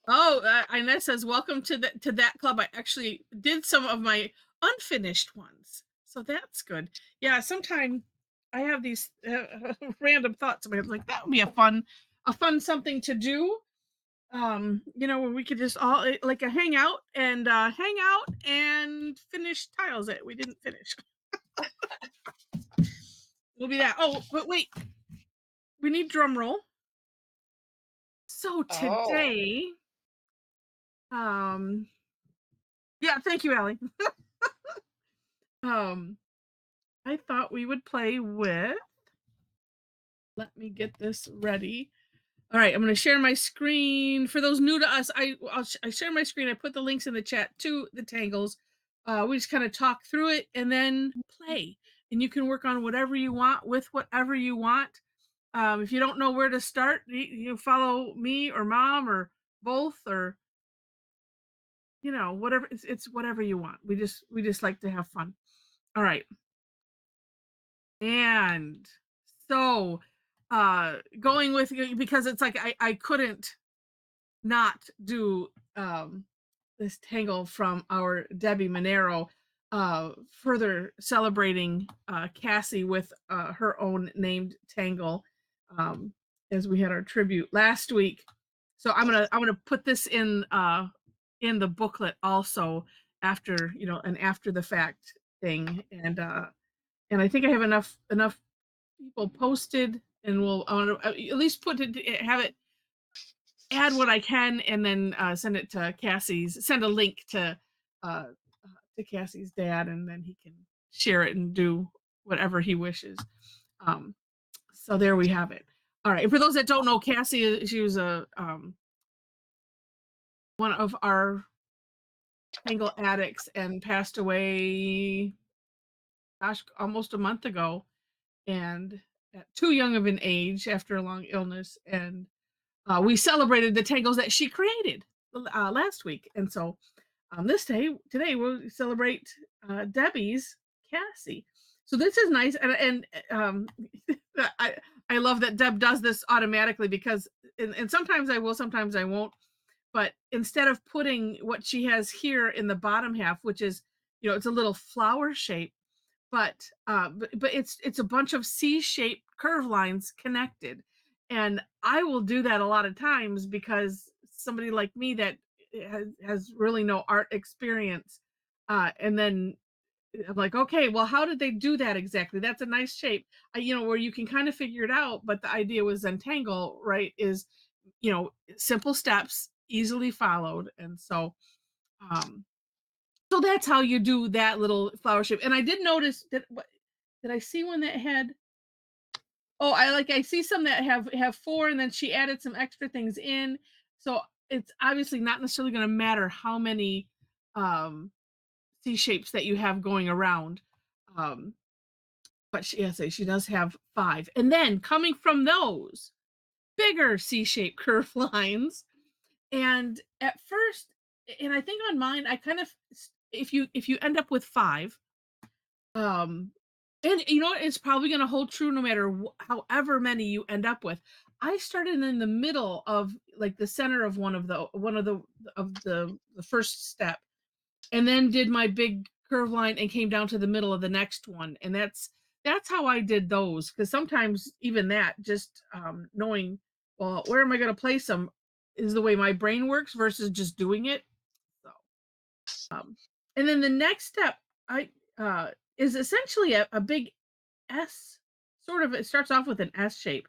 Oh, Inez says, welcome to that club. I actually did some of my unfinished ones, so that's good. Yeah, sometime I have these random thoughts. I'm like, that would be a fun something to do. Where we could just all like a hang out and finish tiles that we didn't finish. Will be that. Oh, but wait, we need drum roll. So Oh. today, um, yeah, thank you, Allie. Um, I thought we would play with. Let me get this ready. All right, I'm going to share my screen. For those new to us, I share my screen. I put the links in the chat to the tangles. We just kind of talk through it and then play. And you can work on whatever you want with whatever you want. If you don't know where to start, you follow me or mom or both, or whatever. It's whatever you want. We just like to have fun. All right. And so going with, because it's like I couldn't not do this tangle from our Debbi Minero, further celebrating Cassie with her own named tangle, as we had our tribute last week. So I'm gonna put this in the booklet also, after an after the fact thing. And I think I have enough people posted, and we'll at least put it, have it, add what I can, and then send it to send a link uh, to Cassie's dad, and then he can share it and do whatever he wishes. Um, so there we have it. All right. And for those that don't know, Cassie, she was a one of our Tangle addicts and passed away, gosh, almost a month ago, and at too young of an age after a long illness. And we celebrated the tangles that she created last week. And so today we'll celebrate Debbie's Cassie. So this is nice, and I love that Deb does this automatically, because and sometimes I will, sometimes I won't. But instead of putting what she has here in the bottom half, which is, it's a little flower shape, but it's a bunch of C-shaped curve lines connected. And I will do that a lot of times, because somebody like me that has really no art experience, and then I'm like, okay, well, how did they do that exactly? That's a nice shape, where you can kind of figure it out. But the idea was Zentangle, right, is, simple steps, easily followed. And um so that's how you do that little flower shape. And I did notice that, what did I see one that had, oh, I see some that have four, and then she added some extra things in. So it's obviously not necessarily going to matter how many um C shapes that you have going around. Um but she does have five. And then coming from those bigger C-shaped curve lines. And at first, and I think on mine, I kind of, if you end up with five, um and it's probably going to hold true no matter however many you end up with. I started in the middle of, like, the center of one of the first step, and then did my big curve line and came down to the middle of the next one. And that's how I did those, because sometimes even that, just knowing, well, where am I going to place them, is the way my brain works versus just doing it. So and then the next step, I is essentially a big S, sort of. It starts off with an S shape.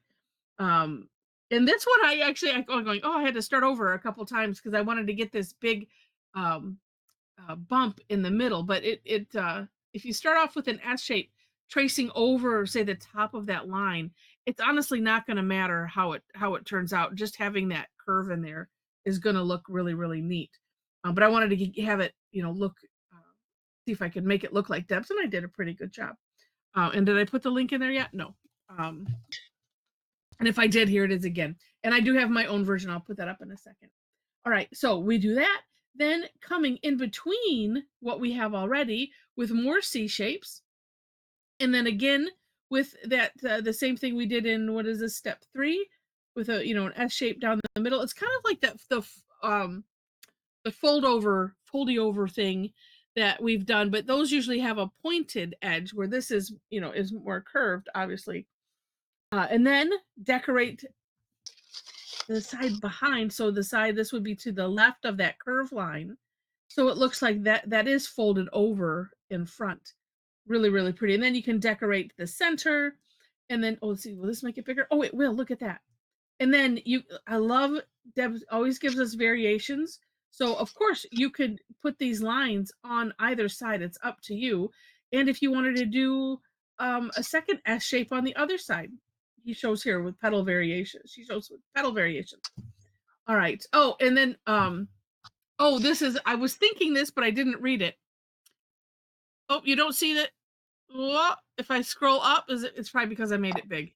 Um, and this one, I'm going, oh, I had to start over a couple times because I wanted to get this big um, bump in the middle. But if you start off with an S shape, tracing over, say, the top of that line, it's honestly not going to matter how it turns out. Just having that curve in there is going to look really, really neat. But I wanted to have it, look, uh, see if I could make it look like Deb's, and I did a pretty good job. And did I put the link in there yet? No. Um, and if I did, here it is again. And I do have my own version. I'll put that up in a second. All right, so we do that. Then coming in between what we have already with more C shapes. And then again with that, the same thing we did in, what is this, step 3, with an S shape down the middle. It's kind of like that, the foldy over thing that we've done, but those usually have a pointed edge where this is, is more curved, obviously. And then decorate the side behind. So the side, this would be to the left of that curve line. So it looks like that is folded over in front. Really, really pretty. And then you can decorate the center. And then, oh, let's see, will this make it bigger? Oh, it will. Look at that. And then I love Deb always gives us variations. So of course you could put these lines on either side. It's up to you. And if you wanted to do a second S shape on the other side, he shows here with petal variations. She shows with petal variations. All right. Oh, and then oh, this is I was thinking this, but I didn't read it. Oh, you don't see that? Well, if I scroll up, it's probably because I made it big.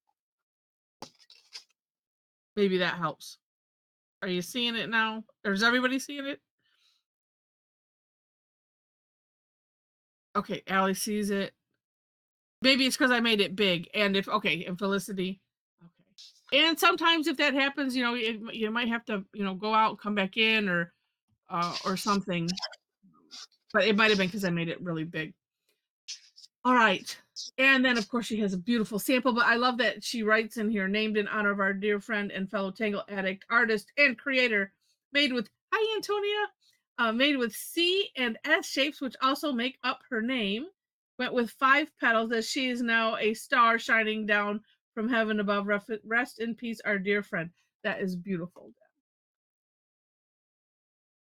Maybe that helps. Are you seeing it now? Or is everybody seeing it? Okay, Allie sees it. Maybe it's because I made it big. And and Felicity. Okay. And sometimes if that happens, you might have to, go out, come back in or something. But it might have been because I made it really big. All right. And then, of course, she has a beautiful sample, but I love that she writes in here, named in honor of our dear friend and fellow TangleAddict artist and creator, made with, hi, Antonia, made with C and S shapes, which also make up her name. Went with 5 petals, as she is now a star shining down from heaven above. Rest in peace, our dear friend. That is beautiful.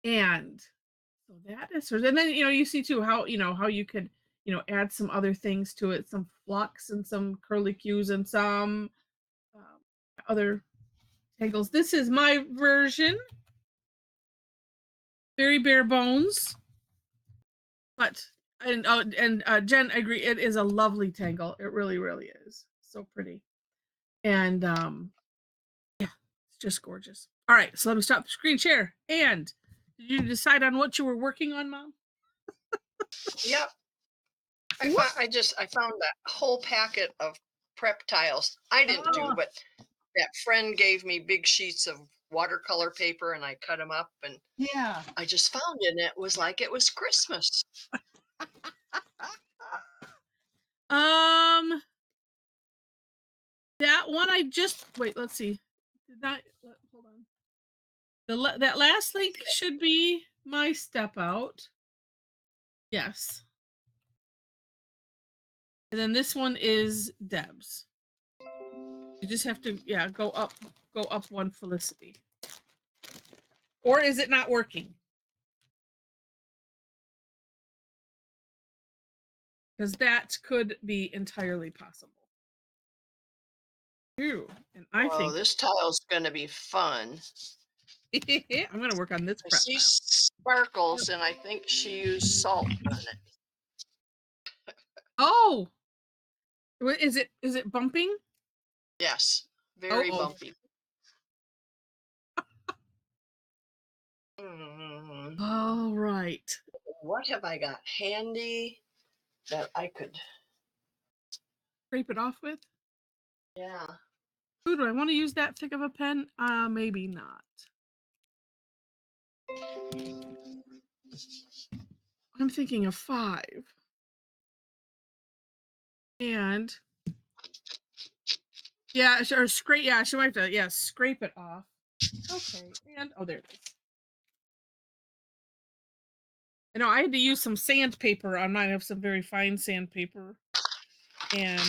And so that is hers. And then, you see too how you could, add some other things to it, some flux and some curly cues and some other tangles. This is my version. Very bare bones. But Jen, I agree, it is a lovely tangle. It really, really is. So pretty. And yeah, it's just gorgeous. All right, so let me stop the screen share. And did you decide on what you were working on, Mom? Yep. I found that whole packet of prep tiles. I didn't do, but that friend gave me big sheets of watercolor paper and I cut them up and Yeah. I just found it and it was like it was Christmas. That one I just wait. Let's see. Did that hold on? That last link should be my step out. Yes. And then this one is Deb's. You just have to go up one, Felicity. Or is it not working? Because that could be entirely possible. Ooh, and I think this tile's going to be fun. I'm going to work on this I prep see tile. sparkles and I think she used salt on it. Oh, is it bumping? Yes, very Oh. bumpy. All right. What have I got handy that I could Scrape it off with? Yeah. Ooh, do I want to use that thick of a pen? Maybe not. I'm thinking of 5. And or scrape. Yeah, she might have to. Scrape it off. Okay. And there it is. I know I had to use some sandpaper on mine. I have some very fine sandpaper. And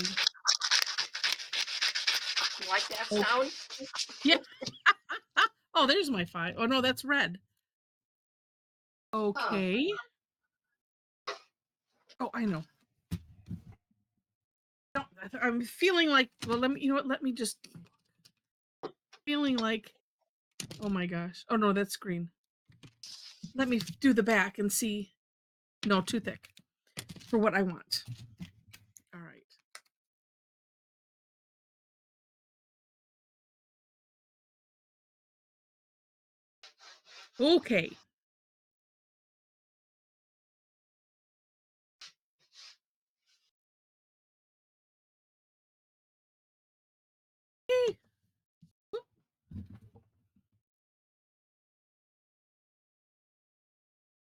you like that sound? Yeah. Oh, there's my 5. Oh no, that's red. Okay. Oh, I know. No, I'm feeling like. Well, let me. You know what? Let me just. Feeling like. Oh my gosh. Oh no, that's green. Let me do the back and see. No, too thick for what I want. All right. Okay.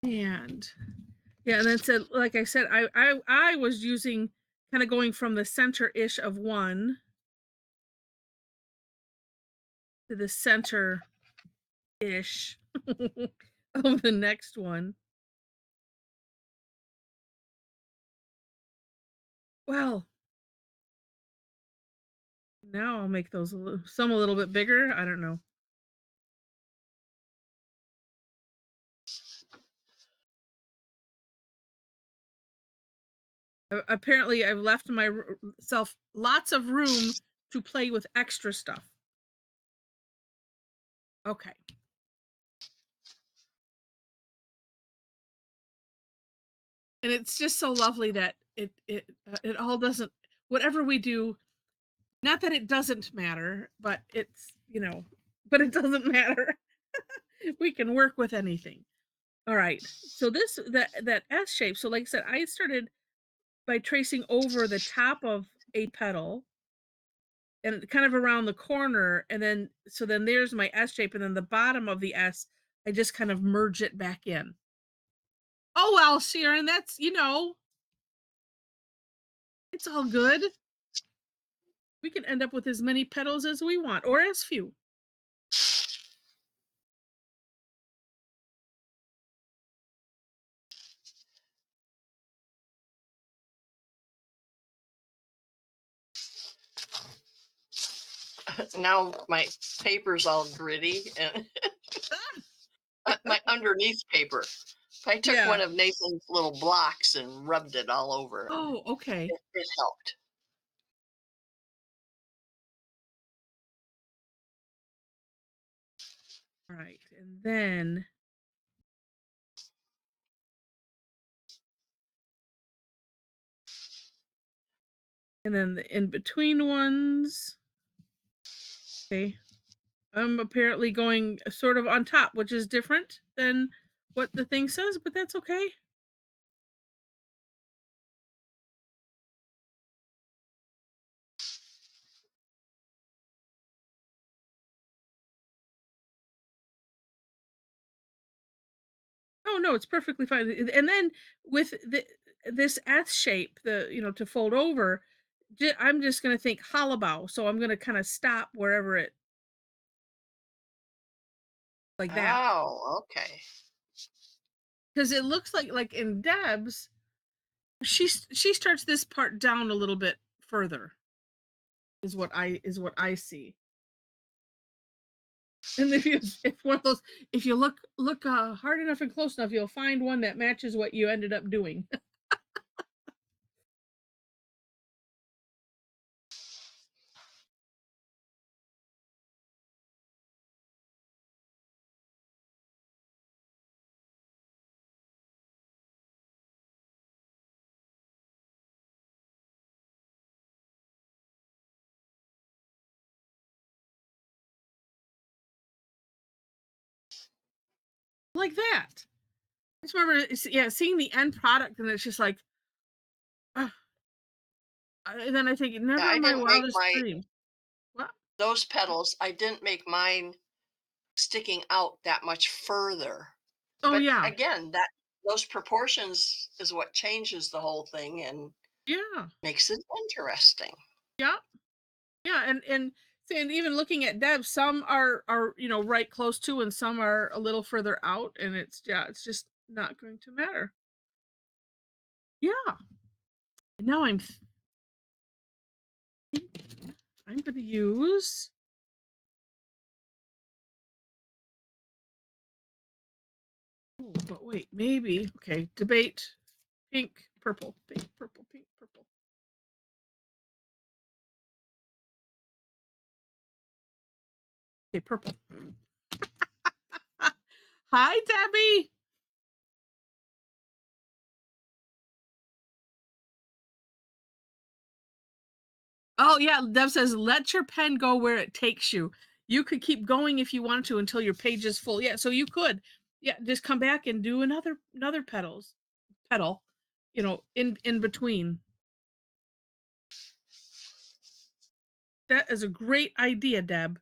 And yeah, and then said, like I said, I was using kind of going from the center-ish of one to the center-ish of the next one. Well, now I'll make those some a little bit bigger. I don't know. Apparently, I've left myself lots of room to play with extra stuff. Okay. And it's just so lovely that it all doesn't, whatever we do, not that it doesn't matter, but it's, but it doesn't matter. We can work with anything. All right. So that S shape. So like I said, I started by tracing over the top of a petal and kind of around the corner, and then there's my S shape, and then the bottom of the S, I just kind of merge it back in. Oh well, Sharon, that's, it's all good. We can end up with as many petals as we want, or as few. Now my paper's all gritty and my underneath paper. I took Yeah. one of Nathan's little blocks and rubbed it all over. Oh, okay. It helped. All right. And then the in between ones. Okay. I'm apparently going sort of on top, which is different than what the thing says, but that's okay. Oh no, it's perfectly fine. And then with this S shape, to fold over, I'm just going to think hollowbow. So I'm going to kind of stop wherever it, like that. Oh, okay. Because it looks like in Deb's, she starts this part down a little bit further, is what I see. And if one of those, if you look hard enough and close enough, you'll find one that matches what you ended up doing. Like that. I just remember, yeah, seeing the end product, and it's just like, uh, and then I think, Yeah, never I in my didn't make wildest dream. What? those petals, I didn't make mine sticking out that much further. Oh But yeah, again, that those proportions is what changes the whole thing and yeah, makes it interesting. yeah, yeah, and even looking at Deb, some are right close to, and some are a little further out, and it's just not going to matter. Yeah. And now I'm going to use. Oh, but wait, maybe. Okay, debate. Pink, purple, pink, purple, pink, purple. Okay, purple. Hi, Debbie. Oh yeah, Deb says, let your pen go where it takes you. You could keep going if you want to until your page is full. Yeah, so you could. Yeah, just come back and do another petal, in between. That is a great idea, Deb.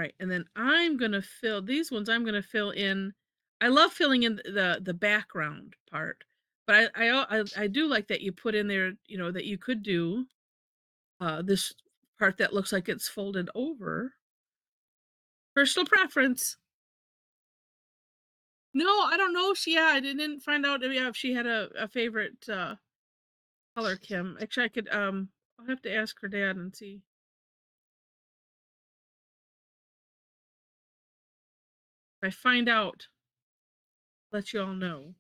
Right, and then I'm gonna fill these ones. I'm gonna fill in. I love filling in the background part, but I do like that you put in there. You know that you could do this part that looks like it's folded over. Personal preference. No, I don't know if she. Yeah, I didn't find out. Yeah, if she had a favorite color, Kim. Actually, I could. I'll have to ask her dad and see. If I find out, let you all know.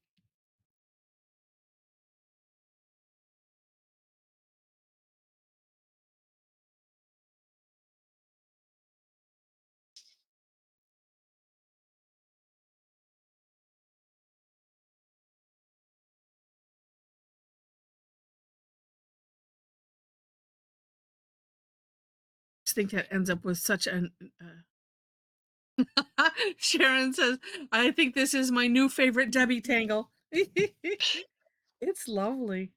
Just think that ends up with such an. Sharon says, "I think this is my new favorite Debbie Tangle." It's lovely.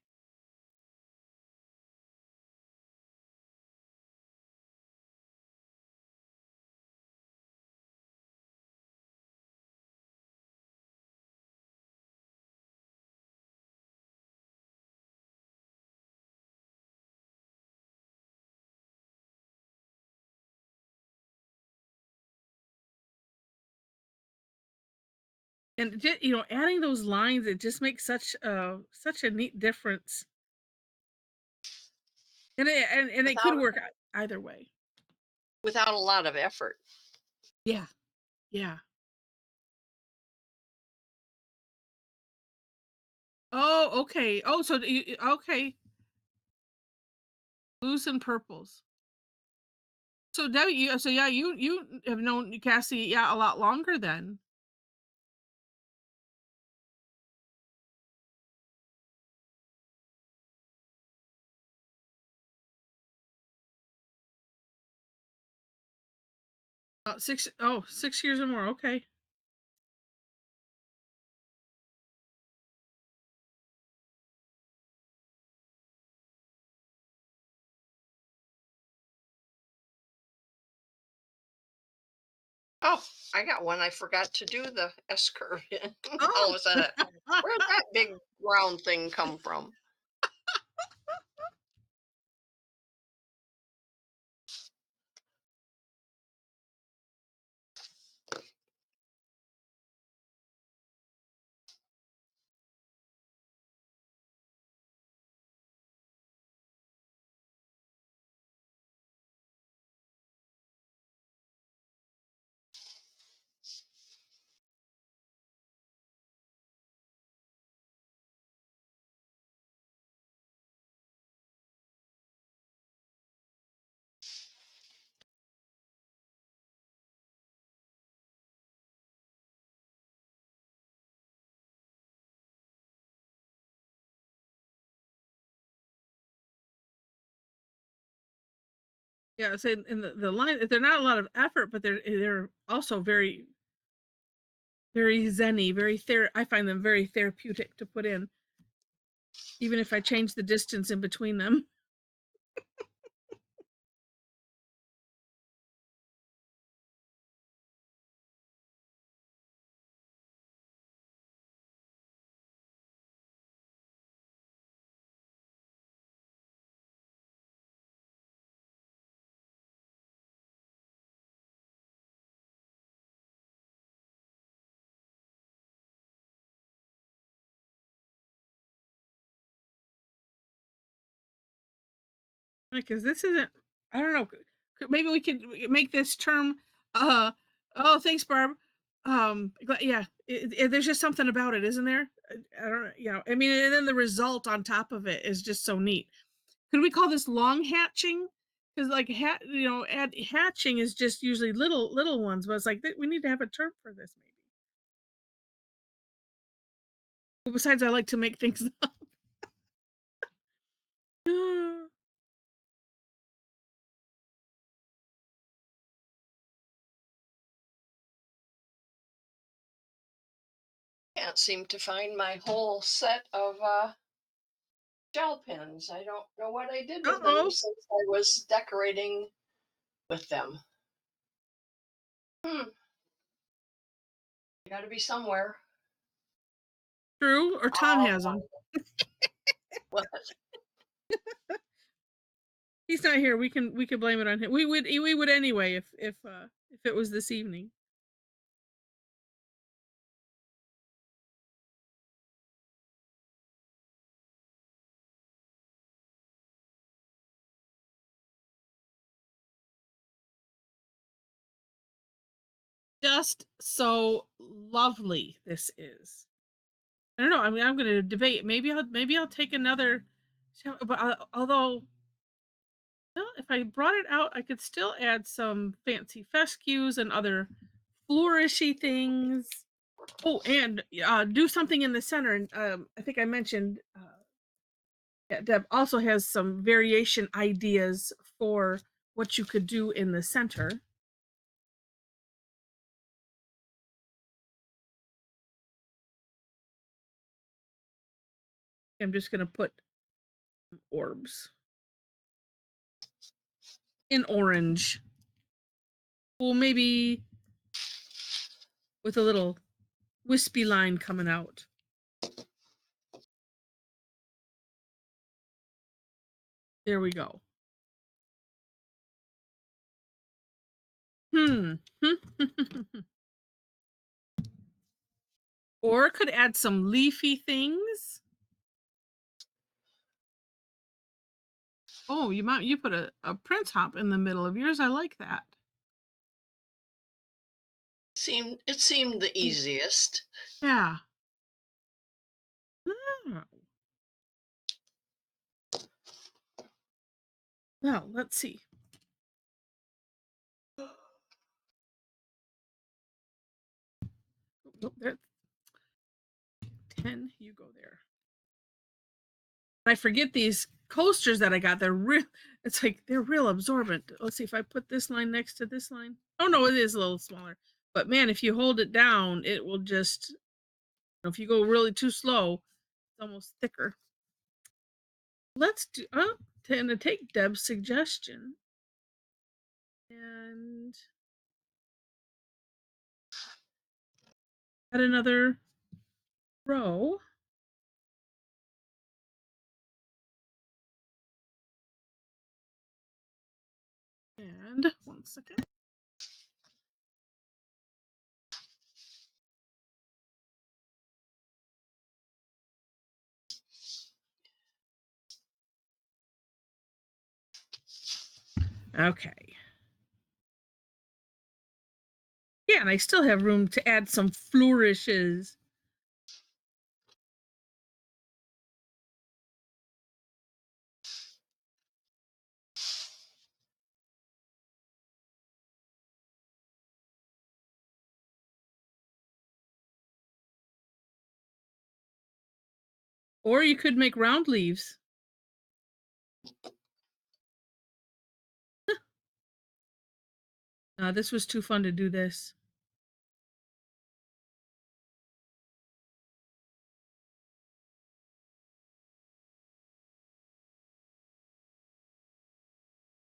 And adding those lines, it just makes such a neat difference. And it could without work either way. without a lot of effort. Yeah. Yeah. Oh, okay. Oh, so okay. Blues and purples. So Debbie, so yeah, you have known Cassie, yeah, a lot longer then. 6 years or more. Okay. Oh, I got one I forgot to do the S curve in. All Oh. of a sudden, where'd that big round thing come from? Yeah, so in the line, they're not a lot of effort, but they're also very zenny, I find them very therapeutic to put in, even if I change the distance in between them. Because this isn't, I don't know, maybe we could make this term, uh, oh, thanks, Barb. Yeah, there's just something about it, isn't there? I don't know, I mean, and then the result on top of it is just so neat. Could we call this long hatching? Because like hatching is just usually little ones, but it's like we need to have a term for this maybe. Well, besides, I like to make things up. Can't seem to find my whole set of gel pens. I don't know what I did with them Uh-oh. since I was decorating with them. Hmm, got to be somewhere. True, or Tom has them. Oh, what? He's not here. We could blame it on him. We would anyway if it was this evening. Just so lovely this is. I don't know. I mean, I'm going to debate. Maybe I'll take another. But although, well, if I brought it out, I could still add some fancy fescues and other flourishy things. Oh, and do something in the center. And I think I mentioned. Yeah, Deb also has some variation ideas for what you could do in the center. I'm just going to put orbs in orange. Well, maybe with a little wispy line coming out. There we go. Hmm. Or could add some leafy things. Oh, you put a prince hop in the middle of yours. I like that. It seemed the easiest. Yeah. Oh. Well, let's see. Oh, there. 10, you go there. I forget these coasters that I got. They're real. It's like they're real absorbent. Let's see if I put this line next to this line. Oh no, it is a little smaller. But man, if you hold it down, it will just. If you go really too slow, it's almost thicker. Let's do. Oh, to take Deb's suggestion and add another row. And 1 second. Okay. Yeah, and I still have room to add some flourishes. Or you could make round leaves. This was too fun to do this.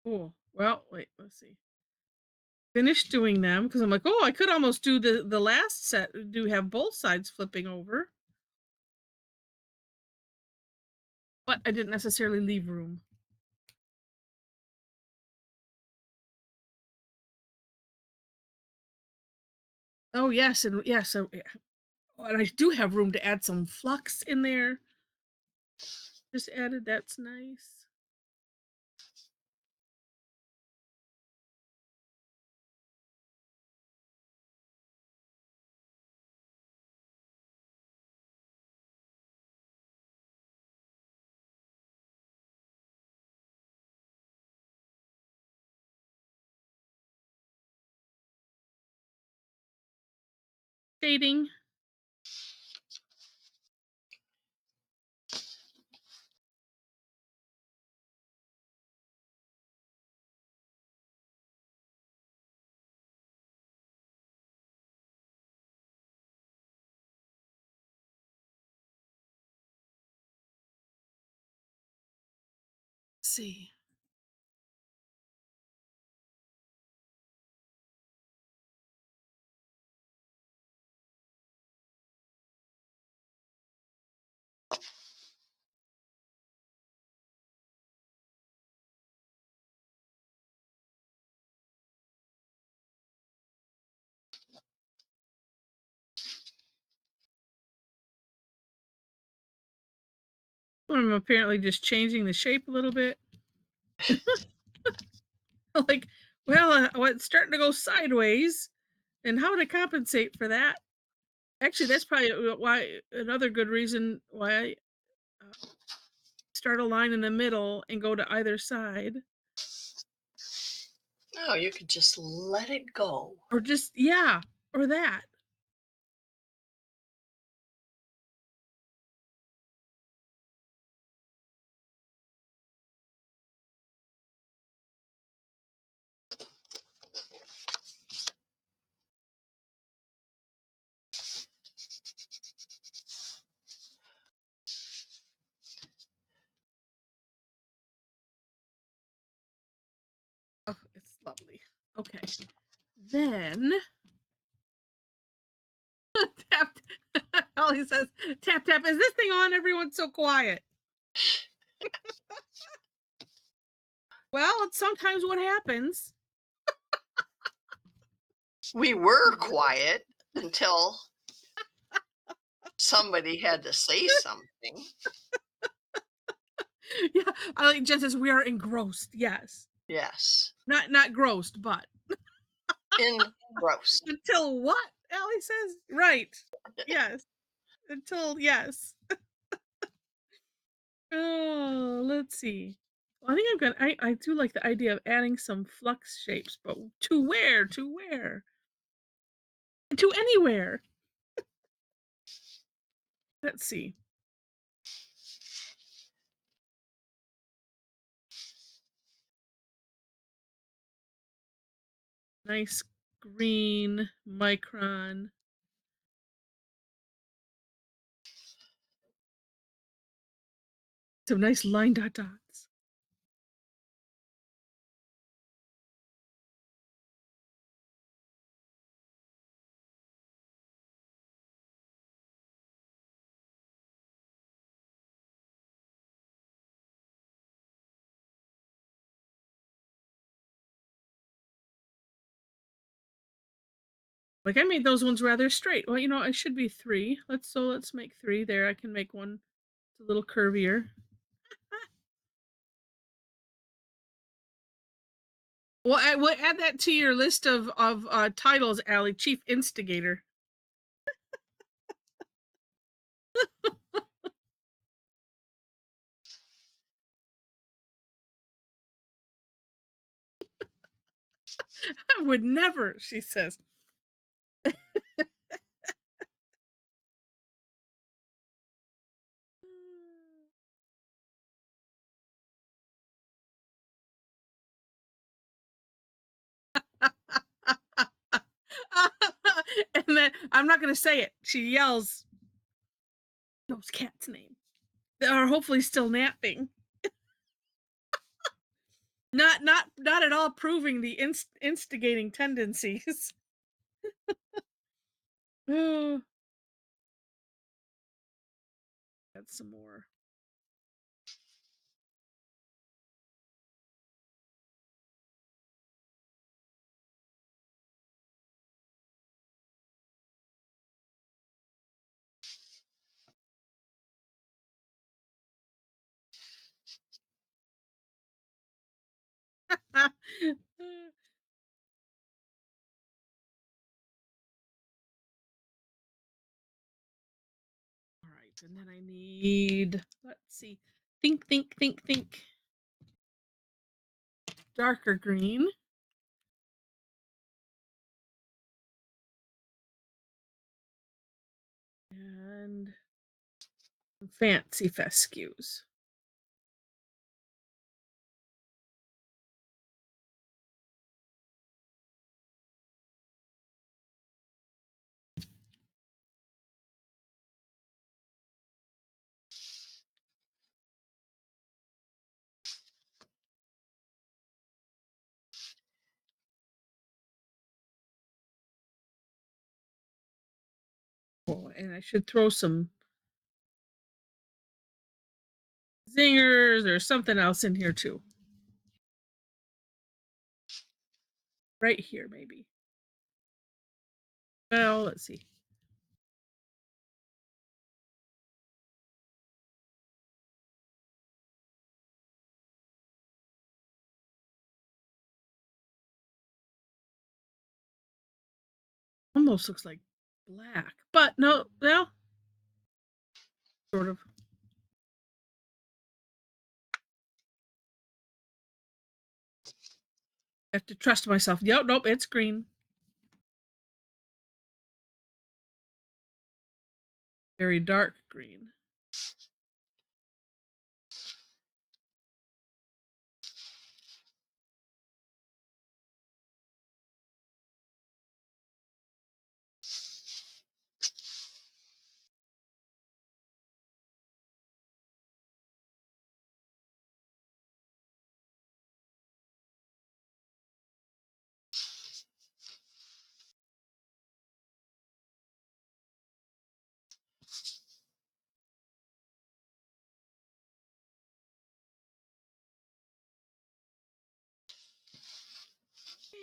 Oh, well, wait, let's see. Finished doing them because I'm like, oh, I could almost do the last set. Do have both sides flipping over, but I didn't necessarily leave room. Oh yes, and yeah, so yeah. Oh, and I do have room to add some flux in there. Just added. That's nice. Shading. Let's see. I'm apparently just changing the shape a little bit. Like, well, it's starting to go sideways, and how to compensate for that? Actually, that's probably why another good reason why I start a line in the middle and go to either side, No, you could just let it go. or just yeah, or that. Oh, it's lovely. Okay, then tap. Ollie says, "Tap tap." Is this thing on? Everyone's so quiet. Well, it's sometimes what happens. We were quiet until somebody had to say something. Yeah, I like Jen says we are engrossed. Yes, Yes. not grossed, but Engrossed. until what? Allie says, right? Yes, until yes. Oh, let's see. Well, I think I'm gonna. I do like the idea of adding some flux shapes, but to where? To where? To anywhere. Let's see. Nice green micron. Some nice line dot dots. Like I made those ones rather straight. Well, it should be three. Let's make three there. I can make one a little curvier. Well, we'll add that to your list of titles, Allie. Chief instigator. I would never, she says. And then I'm not going to say it. She yells, "Those cat's name." They are hopefully still napping. Not at all proving the instigating tendencies. Oh, got some more. All right, and then I need, let's see, think. Darker green. And fancy fescues. Oh, and I should throw some zingers or something else in here too. Right here, maybe. Well, let's see. almost looks like black, but no, well, sort of. I have to trust myself. Yep, nope, it's green. Very dark green.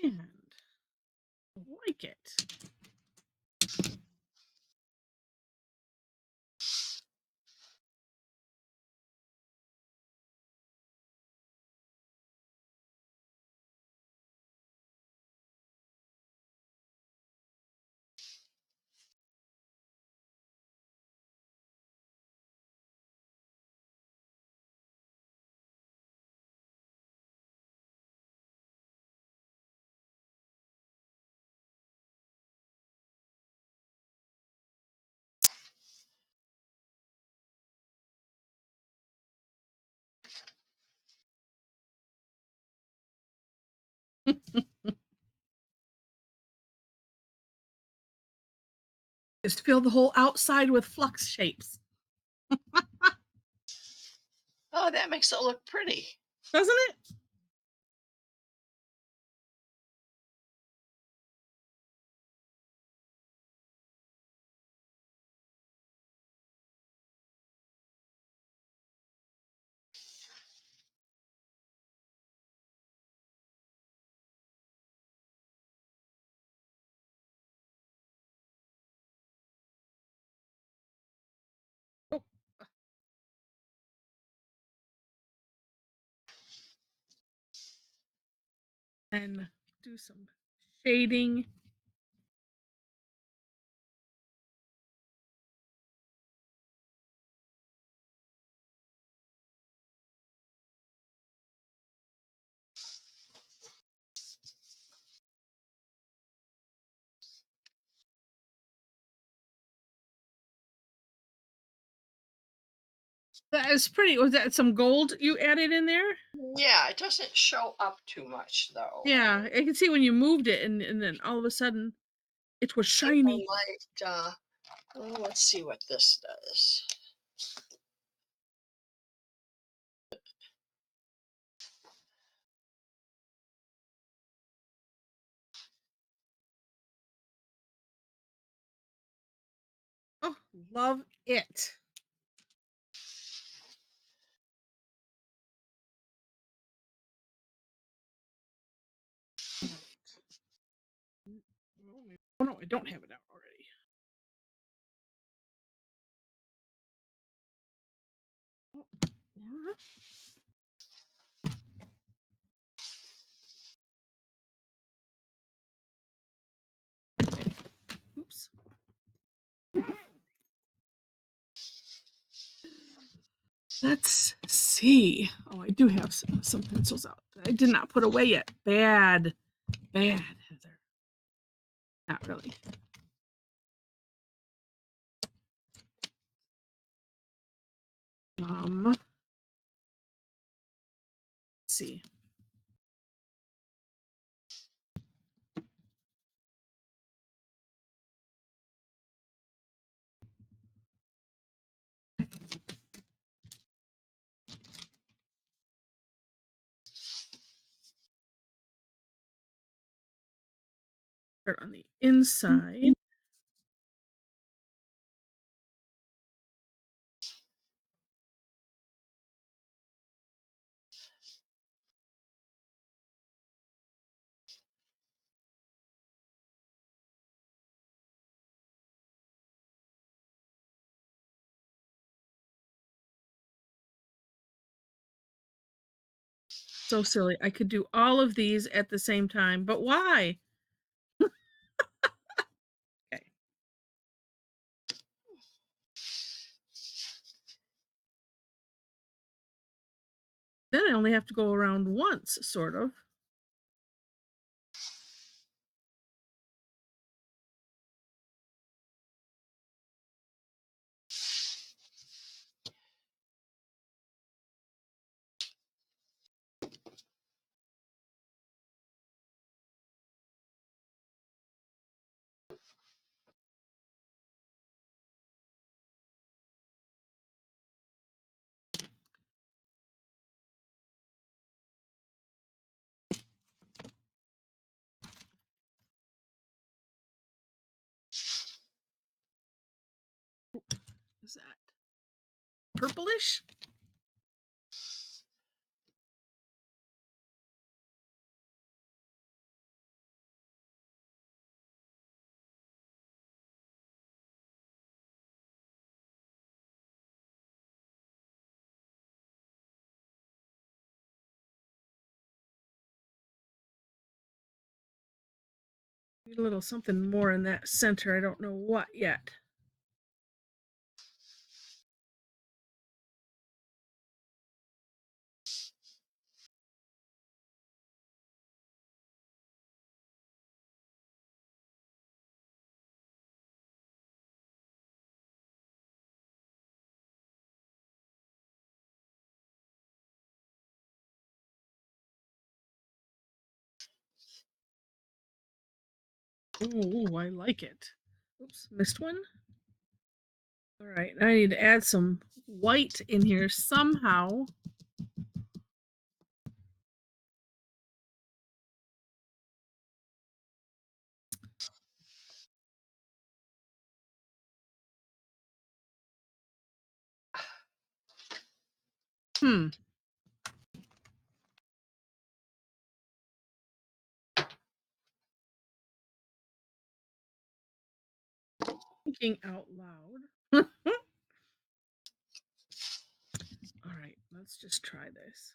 And I like it. Just fill the whole outside with flux shapes, Oh, that makes it look pretty. doesn't it? Oh, and do some shading. That is pretty. Was that some gold you added in there? Yeah, it doesn't show up too much though. Yeah, I can see when you moved it, and then all of a sudden it was I think I shiny. might, oh, let's see what this does. Oh, love it. Oh no, I don't have it out already. Oh, yeah. Oops. Let's see. Oh, I do have some pencils out that I did not put away yet. Bad, bad, Heather. Not really. Let's see. Start on the inside. So silly. I could do all of these at the same time, but why? Then I only have to go around once, sort of. Is that purplish? Need a little something more in that center. I don't know what yet. Ooh, I like it. Oops, missed one. All right, I need to add some white in here somehow. Hmm. Thinking out loud. All right, let's just try this.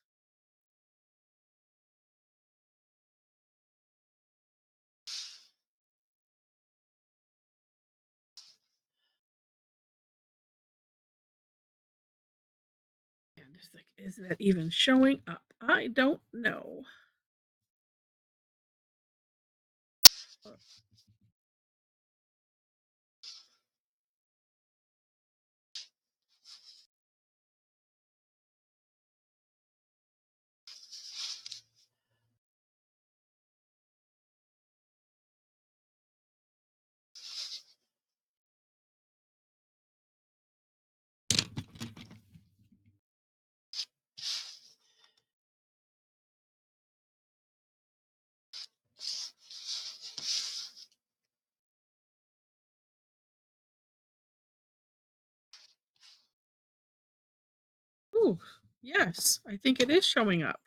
And just like, is that even showing up? I don't know. Ooh, yes, I think it is showing up.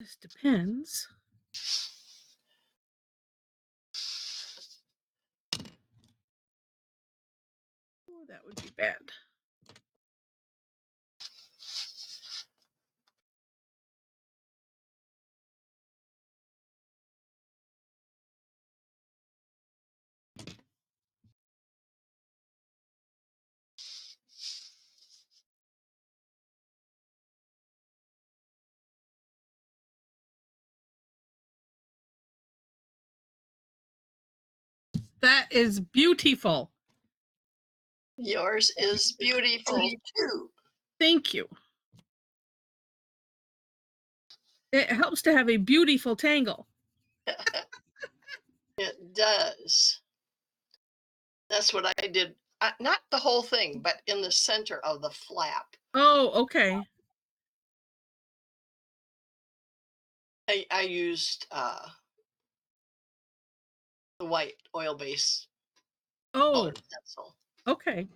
This depends. Oh, that would be bad. That is beautiful. Yours is beautiful too. Thank you. It helps to have a beautiful tangle. It does. That's what I did. Not the whole thing, but in the center of the flap. Oh, okay. I used the white oil base Oh, colored pencil. okay.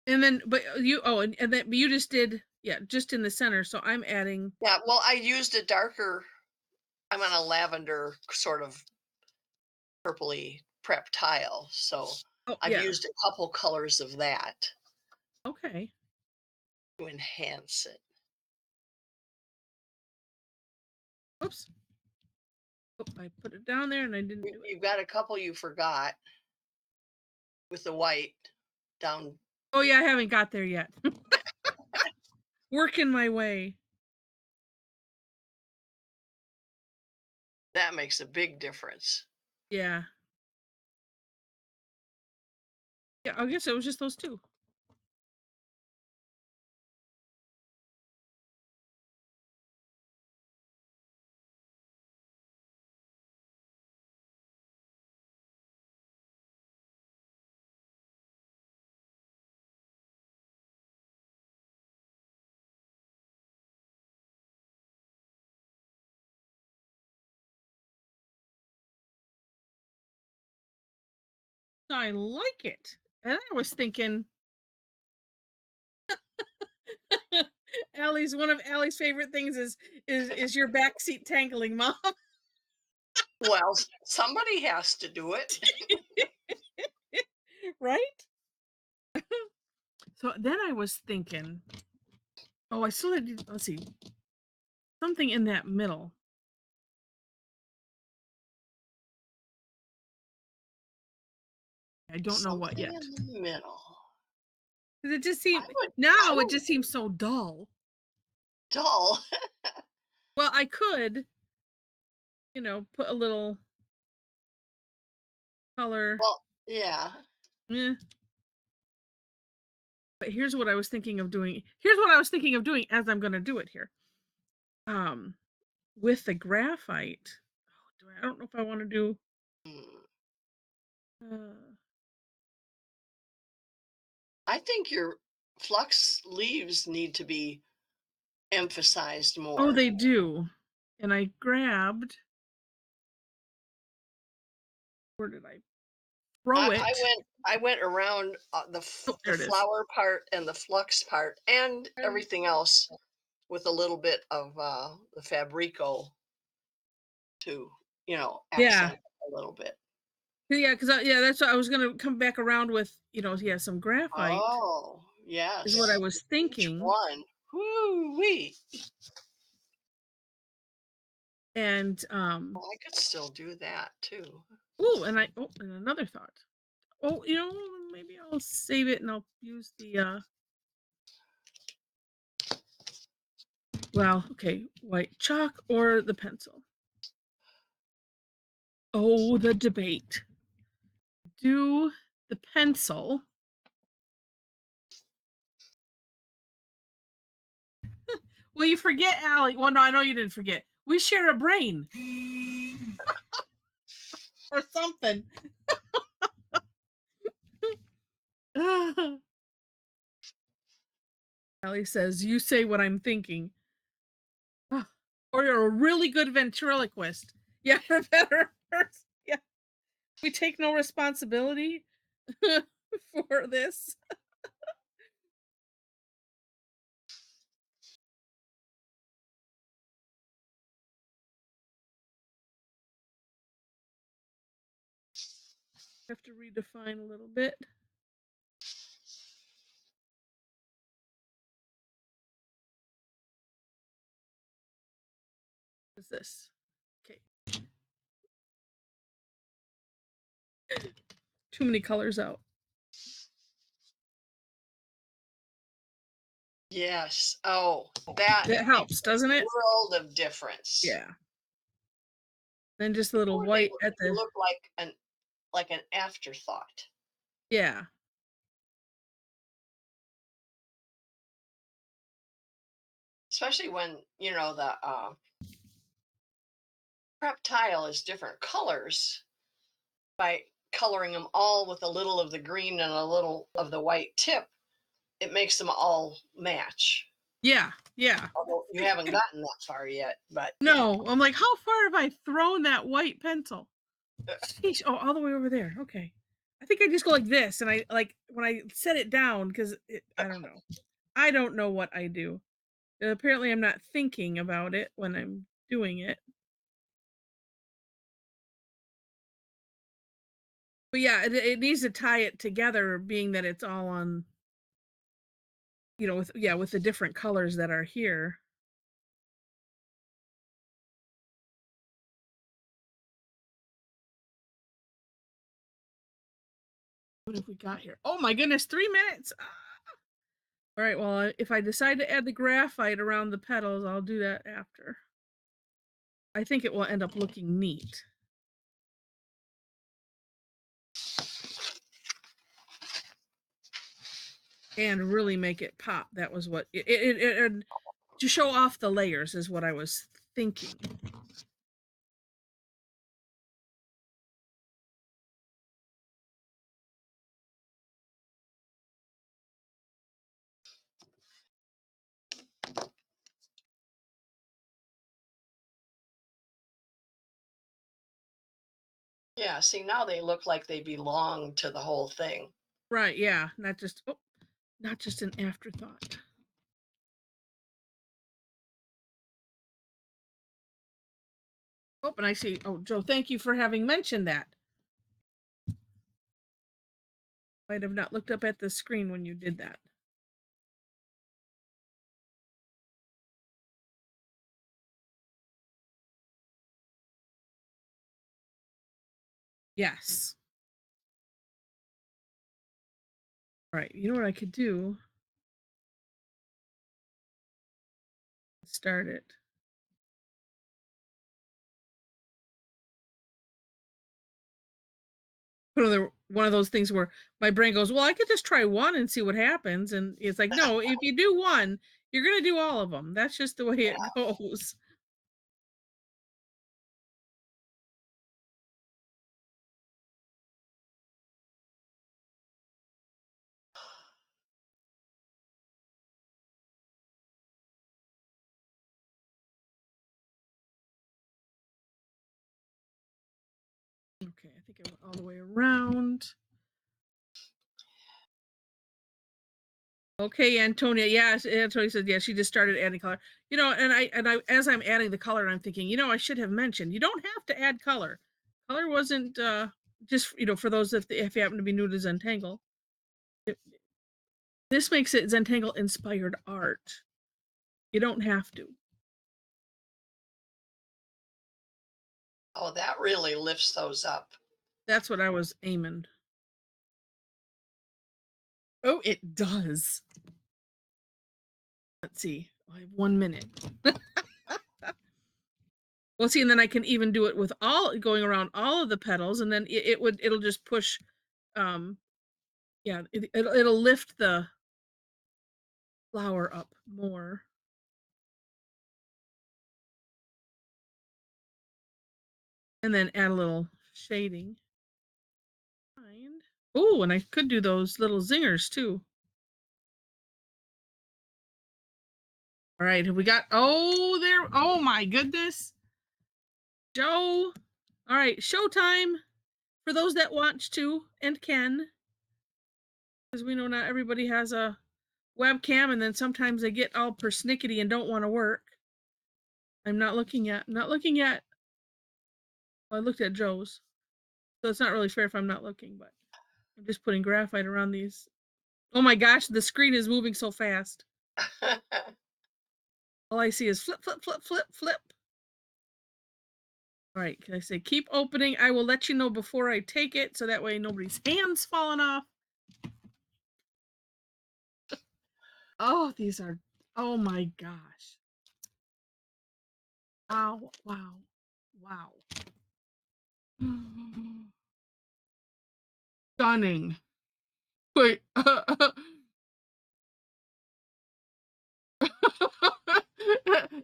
And then, but you, oh, and then you just did, yeah, just in the center. So I'm adding. Yeah, well, I used a darker, I'm on a lavender sort of purpley prep tile. So Oh, I've yeah. used a couple colors of that. Okay. to enhance it. Oops. Oh, I put it down there and I didn't do it. You've got a couple you forgot with the white down. Oh yeah, I haven't got there yet. Working my way. That makes a big difference. Yeah. Yeah, I guess it was just those two. I like it. And I was thinking Allie's one of Allie's favorite things is your backseat tangling, mom. Well, somebody has to do it. Right? So then I was thinking, oh, I still had let's see, something in that middle. I don't know what Something yet. in the middle. 'Cause it just I seemed would, I now it would just seems so dull. dull. Well, I could, put a little color. Well, yeah. Eh, but here's what I was thinking of doing. Here's what I was thinking of doing as I'm gonna do it here. Um, with the graphite. Oh, I don't know if I want to do. Hmm. Uh, I think your flux leaves need to be emphasized oh, more. they do. And I grabbed. Where did I throw it? I went around Oh, the there it is. flower part and the flux part and everything else with a little bit of the Fabrico to, Yeah. accent a little bit. Yeah, because yeah, that's what I was gonna come back around with. Yeah, some graphite Oh, is what I yes. was Each thinking. one. Woo wee. And Well, I could still do that too. and another thought. Oh, maybe I'll save it and I'll use the well, okay, white chalk or the pencil. Oh, the debate. Do the pencil. Well, you forget, Allie. Well, no, I know you didn't forget. We share a brain or something. Allie says, "You say what I'm thinking." Ah, or you're a really good ventriloquist. Yeah, better. Yeah, we take no responsibility for this. Have to redefine a little bit. What is this? Okay, too many colors out. Yes. Oh, that That makes helps, a doesn't it? world of difference. Yeah. Then just a little Before they white at the. look like an afterthought. Yeah. Especially when, the prep tile is different colors by coloring them all with a little of the green and a little of the white tip, it makes them all match. Yeah. Yeah. Although you haven't gotten that far yet, but No, I'm like, how far have I thrown that white pencil? Sheesh. Oh, all the way over there. Okay. I think I just go like this, and I like when I set it down because I don't know. I don't know what I do. Apparently, I'm not thinking about it when I'm doing it. But yeah, it needs to tie it together, being that it's all on. you know, with the different colors that are here. What have we got here? Oh my goodness, 3 minutes. Ah. All right, well, if I decide to add the graphite around the petals, I'll do that after. I think it will end up looking neat. And really make it pop. That was what it to show off the layers is what I was thinking. Yeah, see, now they look like they belong to the whole thing. Right, yeah, not just an afterthought. Oh, and I see. Oh, Joe, thank you for having mentioned that. Might have not looked up at the screen when you did that. Yes. All right, you know what I could do? Start it. One of those things where my brain goes, well, I could just try one and see what happens. And it's like, no, if you do one, you're going to do all of them. That's just the way Yeah. it goes. Okay, I think I went all the way around. Okay, Antonia. Yes, Antonia said, yeah, she just started adding color. You know, and I as I'm adding the color, I'm thinking, you know, I should have mentioned you don't have to add color. Color wasn't just, you know, for those if you happen to be new to Zentangle. This makes it Zentangle inspired art. You don't have to. Oh, that really lifts those up. That's what I was aiming. Oh, it does. Let's see. I have 1 minute. Well, see, and then I can even do it with all going around all of the petals, and then it'll just push. Yeah, it'll lift the flower up more. And then add a little shading. Oh, and I could do those little zingers too. All right, have we got, oh, there, oh my goodness. Joe. All right, showtime for those that want to and can. Because we know not everybody has a webcam, and then sometimes they get all persnickety and don't want to work. I'm not looking yet. I'm not looking yet. Well, I looked at Joe's. So it's not really fair if I'm not looking, but I'm just putting graphite around these. Oh my gosh, the screen is moving so fast. All I see is flip, flip, flip, flip, flip. All right, can I say keep opening? I will let you know before I take it, so that way nobody's hands falling off. Oh, these are, oh my gosh. Wow, wow, wow. Stunning. Wait.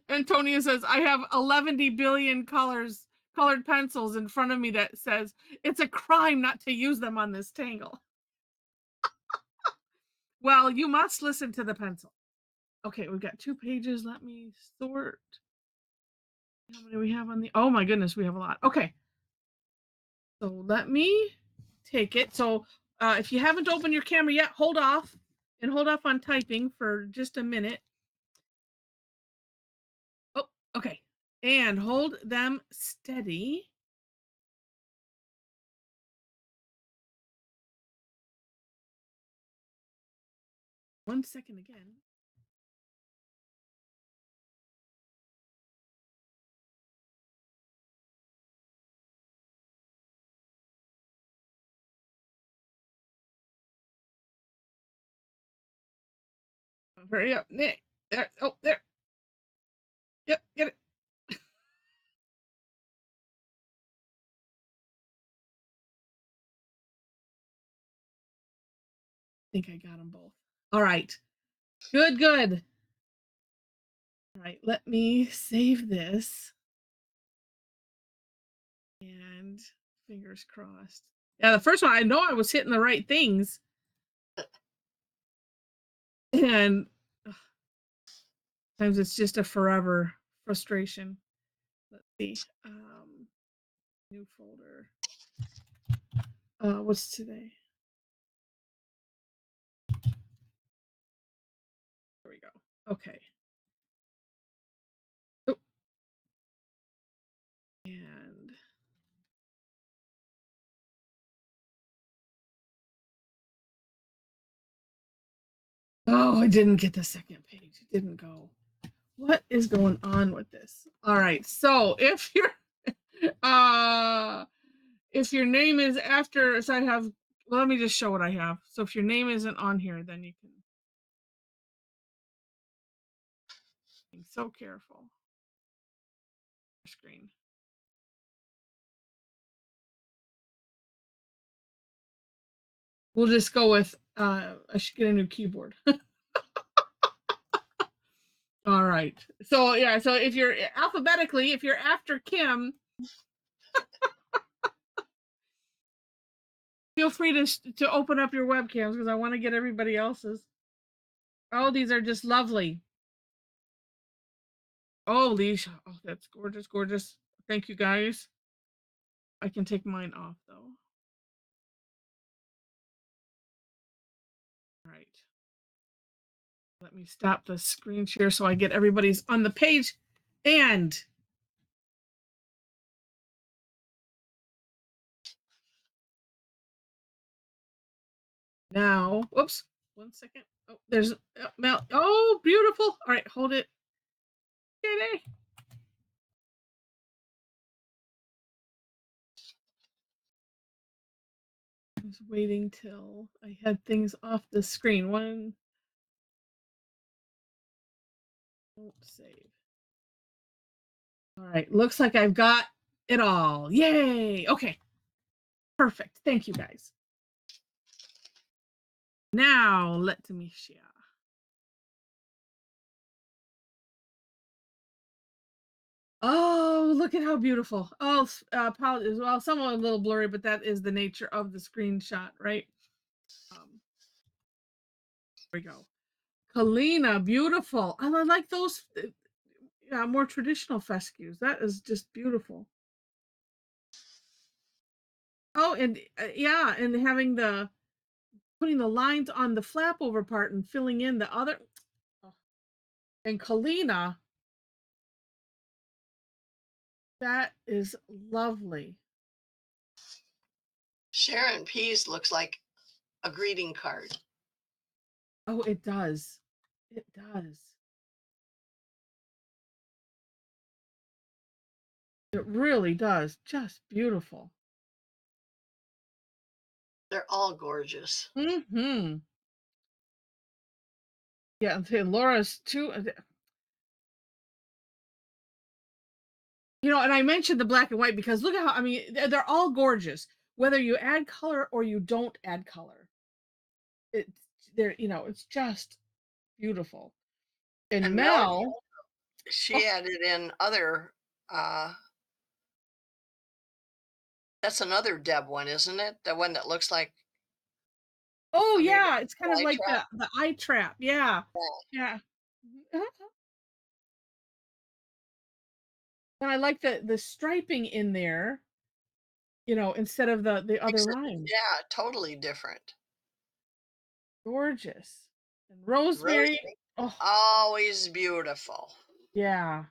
Antonia says, I have 11 billion colored pencils in front of me that says it's a crime not to use them on this tangle. Well, you must listen to the pencil. Okay, we've got 2 pages. Let me sort. How many do we have on the, oh my goodness, we have a lot. Okay. So let me take it. So if you haven't opened your camera yet, hold off and hold off on typing for just a minute. Oh, okay. And hold them steady. One second again. hurry up. There. Oh, there. Yep, get it. I think I got them both. All right. Good, good. All right, let me save this. And fingers crossed. Yeah, the first one, I know I was hitting the right things. And sometimes it's just a forever frustration. Let's see. New folder. What's today? There we go. Okay. Oh, and oh, I didn't get the second page. It didn't go. What is going on with this? All right. So if you're if your name is after, so I have, well, let me just show what I have. So if your name isn't on here, then you can be so careful. Screen. We'll just go with I should get a new keyboard. All right. So yeah, so if you're alphabetically, if you're after Kim, feel free to open up your webcams because I want to get everybody else's. Oh, these are just lovely. Oh, these. Oh, that's gorgeous, gorgeous. Thank you, guys. I can take mine off though. All right. Let me stop the screen share so I get everybody's on the page. And now, whoops, 1 second. Oh, there's Mel. Oh, beautiful. All right, hold it. Yay. I was waiting till I had things off the screen. One. Don't save. All right, looks like I've got it all. Yay. Okay. Perfect. Thank you, guys. Now, let me share. Oh, look at how beautiful. Oh, apologies. Well, some are a little blurry, but that is the nature of the screenshot, right? There we go. Kalina, beautiful. I like those more traditional fescues. That is just beautiful. Oh, and yeah, and having putting the lines on the flap over part and filling in the other. Oh. And Kalina, that is lovely. Sharon Pease looks like a greeting card. Oh, it does. It does. It really does. Just beautiful. They're all gorgeous. Mm-hmm. Yeah, and Laura's too. You know, and I mentioned the black and white because look at how, I mean, they're all gorgeous. Whether you add color or you don't add color, it's it's just beautiful. And Melanie, Mel, she oh, added in other that's another Deb one, isn't it? The one that looks like oh maybe yeah, it's kind of eye like trap. the eye trap. Yeah. Yeah. Yeah. And I like the striping in there, instead of the other Makes it, lines. yeah, totally different. Gorgeous. And rosemary. Rosemary, Oh, always beautiful. yeah.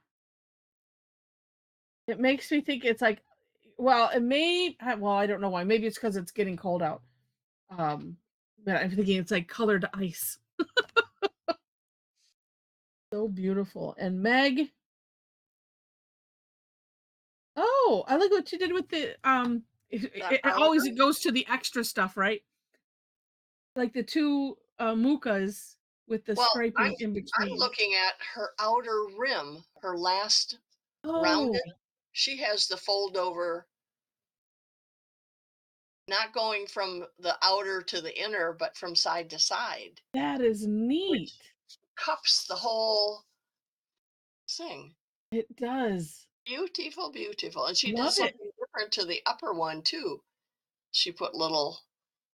It makes me think it's like, well, I don't know why. Maybe it's because it's getting cold out. Um, but I'm thinking it's like colored ice. So beautiful. And Meg, oh, I like what you did with the That it always Oliver. it goes to the extra stuff, right? Like the two mukas. with the Well, I'm striping in I'm between. looking at her outer rim, her last Oh, rounded. She has the fold over, not going from the outer to the inner, but from side to side, that is which neat. cups the whole thing. It does. Beautiful, beautiful. And she did Love it. something different to the upper one too. She put little,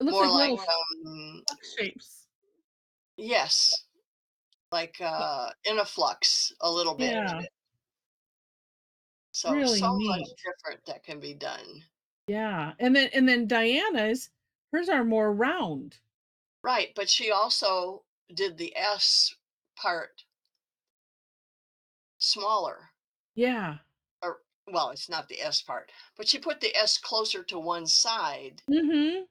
It looks more like like, little flux shapes. yes, like in a flux a little bit. Yeah, So really so much neat. different that can be done. Yeah, and then Diana's, hers are more round. Right, but she also did the S part smaller. Yeah. Or well, it's not the S part, but she put the S closer to one side, Mhm.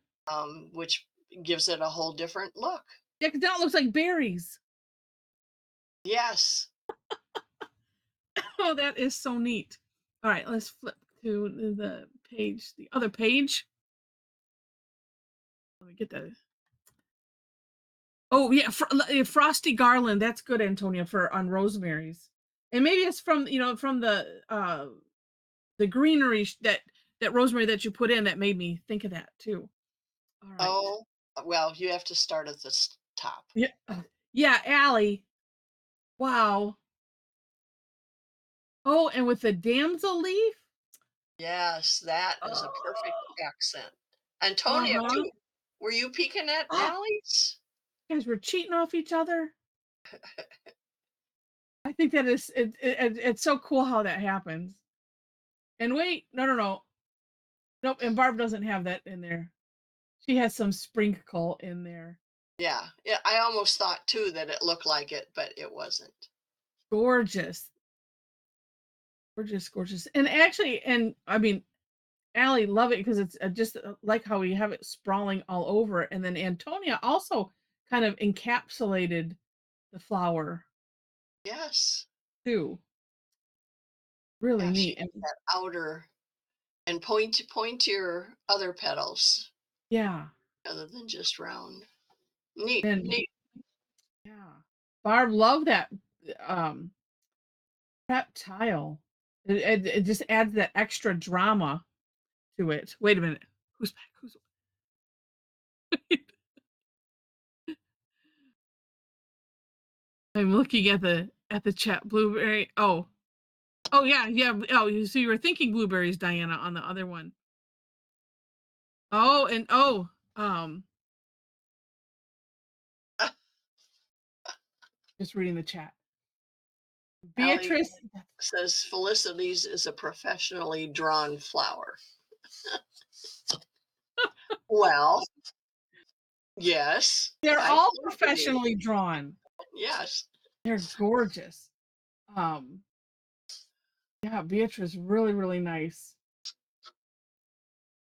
which gives it a whole different look. Yeah, 'cause now it looks like berries. Yes. Oh, that is so neat. All right, let's flip to the page, the other page. Let me get that. Oh, yeah, frosty garland. That's good, Antonia, for on rosemary's. And maybe it's from, from the greenery that rosemary that you put in that made me think of that too. All right. Oh, well, you have to start at the top. Yeah. Yeah, Allie. Wow. Oh, and with the damsel leaf? Yes, that is a perfect Oh. accent. Antonia, Uh-huh. too. Were you peeking at Oh, Allie's? you guys were cheating off each other. I think that is it's so cool how that happens. And wait, no, no, no. Nope, and Barb doesn't have that in there. She has some sprinkle in there. Yeah, yeah. I almost thought too that it looked like it, but it wasn't. Gorgeous. Gorgeous, gorgeous. And actually, and I mean, Allie love it because it's just like how we have it sprawling all over. And then Antonia also kind of encapsulated the flower Yes. too. Really Yeah, she neat. did And that outer and point your other petals yeah. other than just round. Neat, And neat. yeah. Barb loved that um prep tile. It just adds that extra drama to it. Wait a minute. Who's back? Who's I'm looking at the chat. Blueberry. Oh. Oh yeah, yeah. Oh, so you were thinking blueberries, Diana, on the other one. Oh, and oh, just reading the chat. Allie Beatrice. says Felicity's is a professionally drawn flower. Well, yes, They're I all can agree. professionally drawn. Yes. They're gorgeous. Um, yeah, Beatrice, really, really nice.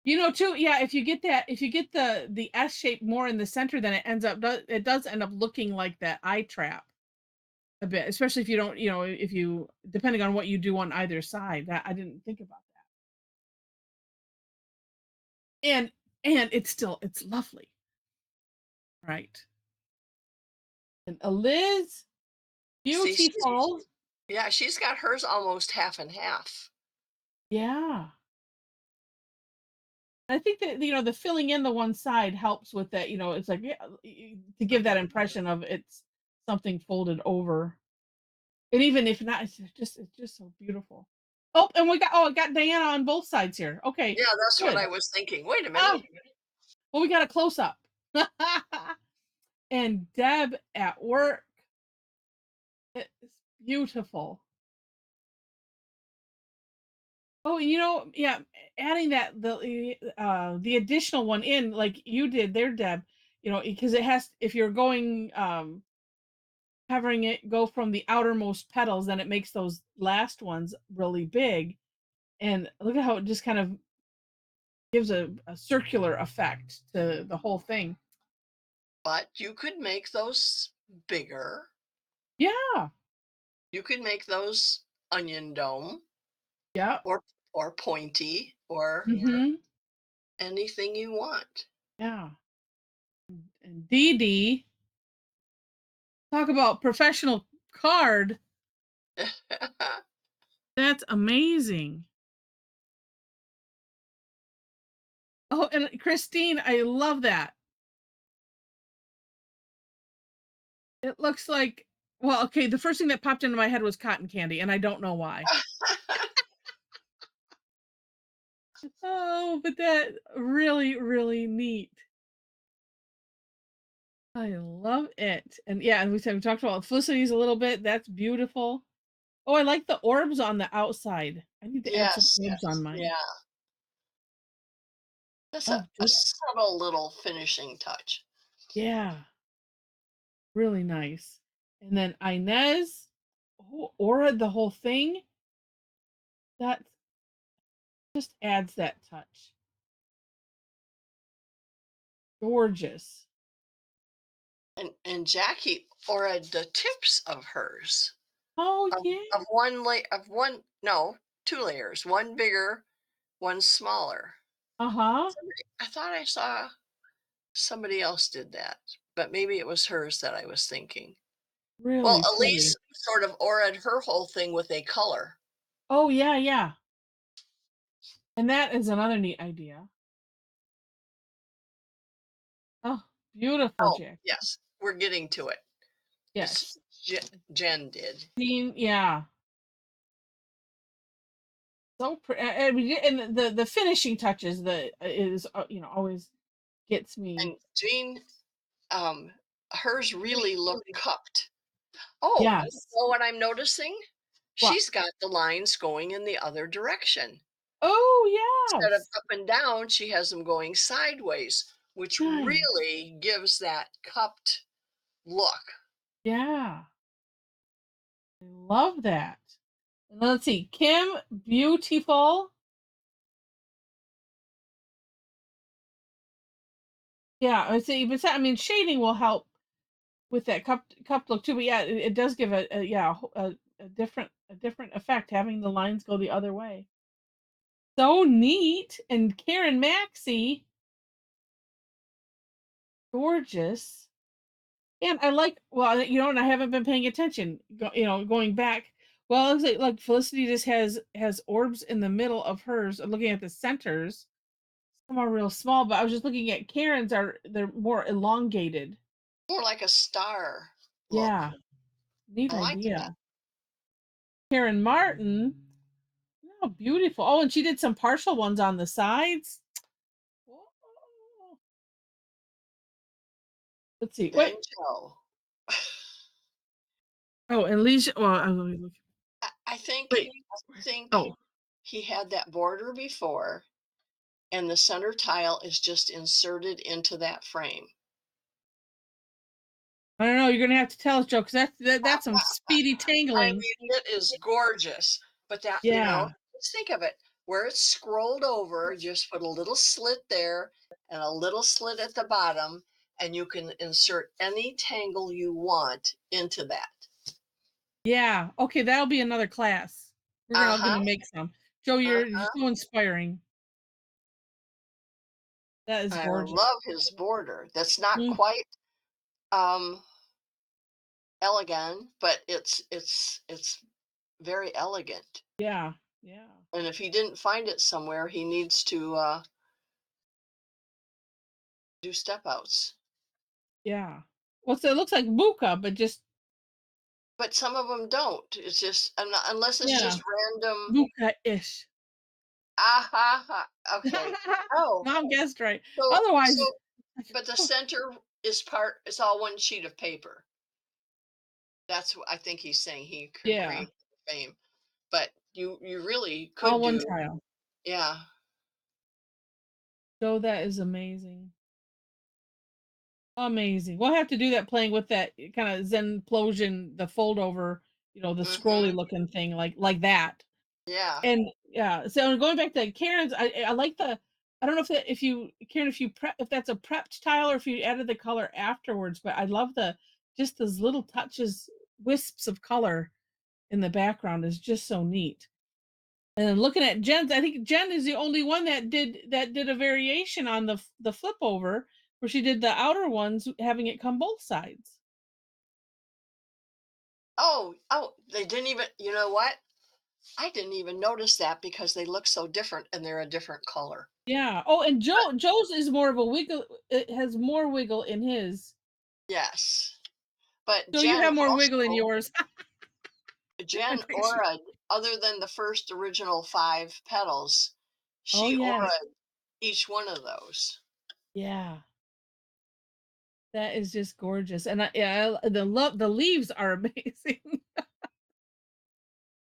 Too, yeah, if you get the S shape more in the center, then it does end up looking like that eye trap a bit, especially if you don't, if you depending on what you do on either side. That I didn't think about that. And it's lovely, right? And a Liz, See, beautiful. yeah, she's got hers almost half and half. Yeah. I think that the filling in the one side helps with that. It's like, yeah, to give that impression of it's something folded over. And even if not, it's just so beautiful. Oh, and I got Diana on both sides here. Okay, Yeah, that's what good. I was thinking. Wait a minute. Oh, well, we got a close up. And Deb at work. It's beautiful. Oh, yeah, adding the additional one in like you did there, Deb, because it has if you're going having it go from the outermost petals, then it makes those last ones really big. And look at how it just kind of gives a circular effect to the whole thing. But you could make those bigger. Yeah. You could make those onion dome Yep. or pointy or Mhm. anything you want. Yeah. And Dee Dee. Talk about professional card. That's amazing. Oh, and Christine, I love that. It looks like, well, okay, the first thing that popped into my head was cotton candy, and I don't know why. Oh, but that really, really neat. I love it. And yeah, and we talked about Felicity's a little bit. That's beautiful. Oh, I like the orbs on the outside. I need to add some Yes, orbs on yes, mine. yeah. That's Oh, a subtle little finishing touch. yeah, really nice. And then Inez, oh, Aura, the whole thing. That just adds that touch. Gorgeous. And Jackie or the tips of hers Oh of, yeah. of one of one no 2 layers, one bigger, one smaller. Uh-huh. I thought I saw somebody else did that, but maybe it was hers that I was thinking. Well, Really Elise pretty. sort of auraed her whole thing with a color. Oh yeah, yeah. And that is another neat idea. Oh, beautiful, Oh, Jack. yes, we're getting to it. It's Yes. Jen did. Yeah. So pretty. I mean, and the finishing touches that is always gets me. And Jean, hers really looked cupped. Oh, you Yes. know what I'm noticing? What? She's got the lines going in the other direction. Oh Instead of yes. up and down, she has them going sideways, which Nice. really gives that cupped look. Yeah. I love that. And let's see. Kim, beautiful. Yeah, I see. But I mean, shading will help with that cup look too. But yeah, it does give a different effect having the lines go the other way. So neat. And Karen Maxey, gorgeous. And I like, well, and I haven't been paying attention. Going back. Well, it looks like Felicity just has orbs in the middle of hers. Looking at the centers, some are real small. But I was just looking at Karen's. They're more elongated. More like a star look. Yeah, neat I like that. idea. Karen Martin, oh, beautiful. Oh, and she did some partial ones on the sides. Oh, let's see. Wait. Banjo. Oh, and Leisha. Well, let me look. I think Wait. I think Oh, he had that border before, and the center tile is just inserted into that frame. I don't know. You're gonna have to tell us, Joe, because that's some speedy I tangling. mean, it is gorgeous, but that Yeah, just think of it. Where it's scrolled over, just put a little slit there and a little slit at the bottom, and you can insert any tangle you want into that. yeah. Okay, that'll be another class. We're Uh-huh, gonna make some. Joe, you're uh-huh. so inspiring. That is I gorgeous. love his border. That's not Mm, quite um elegant, but it's very elegant. yeah, yeah, And if he didn't find it somewhere, he needs to do step outs. yeah. Well, so it looks like Buka, but just But some of them don't. It's just unless it's yeah, just random. Buka-ish. Ah ha ha. Okay. Oh, Mom guessed right. so Otherwise, but the center is part. It's all one sheet of paper. That's what I think he's saying. He could yeah, create fame, but you really all could one do. tile. Yeah. So that is amazing. Amazing. We'll have to do that playing with that kind of Zenplosion, the fold over, the scrolly Hmm. looking thing like that. Yeah. And yeah, so going back to Karen's, I like I don't know if you Karen if you prep if that's a prepped tile or if you added the color afterwards, but I love the just those little touches, wisps of color in the background is just so neat. And then looking at Jen's, I think Jen is the only one that did a variation on the flip over where she did the outer ones having it come both sides. Oh, they didn't even, you know what? I didn't even notice that because they look so different and they're a different color. Yeah. Oh, and But Joe's is more of a wiggle. It has more wiggle in his. yes. But So you Jen have more wiggle in also, yours. My Jen picture. aura, other than the first original 5 petals, Oh she yes. aura each one of those. Yeah. That is just gorgeous. And the leaves are amazing.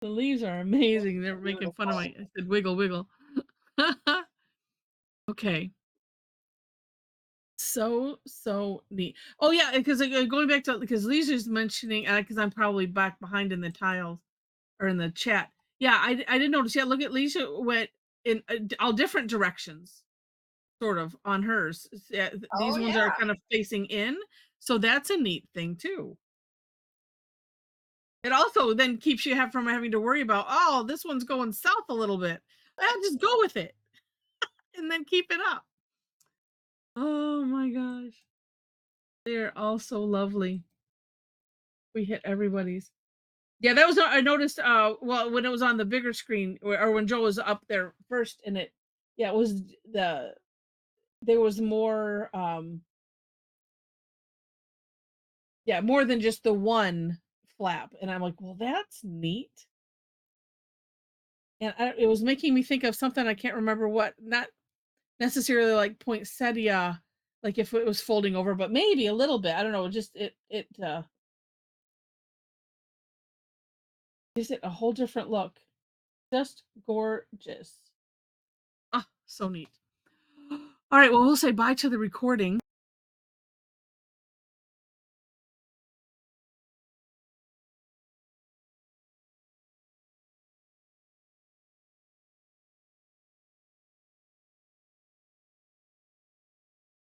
The leaves are amazing. They're making fun of Beautiful. I said wiggle wiggle. Okay. So neat. Oh yeah, because going back to because Lisa's mentioning because I'm probably back behind in the tiles or in the chat. Yeah, I didn't notice. Yeah, look at Lisa went in all different directions, sort of on hers. Yeah, Oh these ones are yeah. kind of facing in, so that's a neat thing too. It also then keeps you from having to worry about, oh, this one's going south a little bit. I'll just go with it and then keep it up. Oh my gosh. They're all so lovely. We hit everybody's. Yeah, that was I noticed well when it was on the bigger screen or when Joe was up there first in it. Yeah, it was there was more yeah, more than just the one flap and I'm like, "Well, that's neat." And it was making me think of something I can't remember what, not necessarily like poinsettia, like if it was folding over, but maybe a little bit. I don't know. Just it gives it a whole different look. Just gorgeous. Ah, so neat. All right, well, we'll say bye to the recording.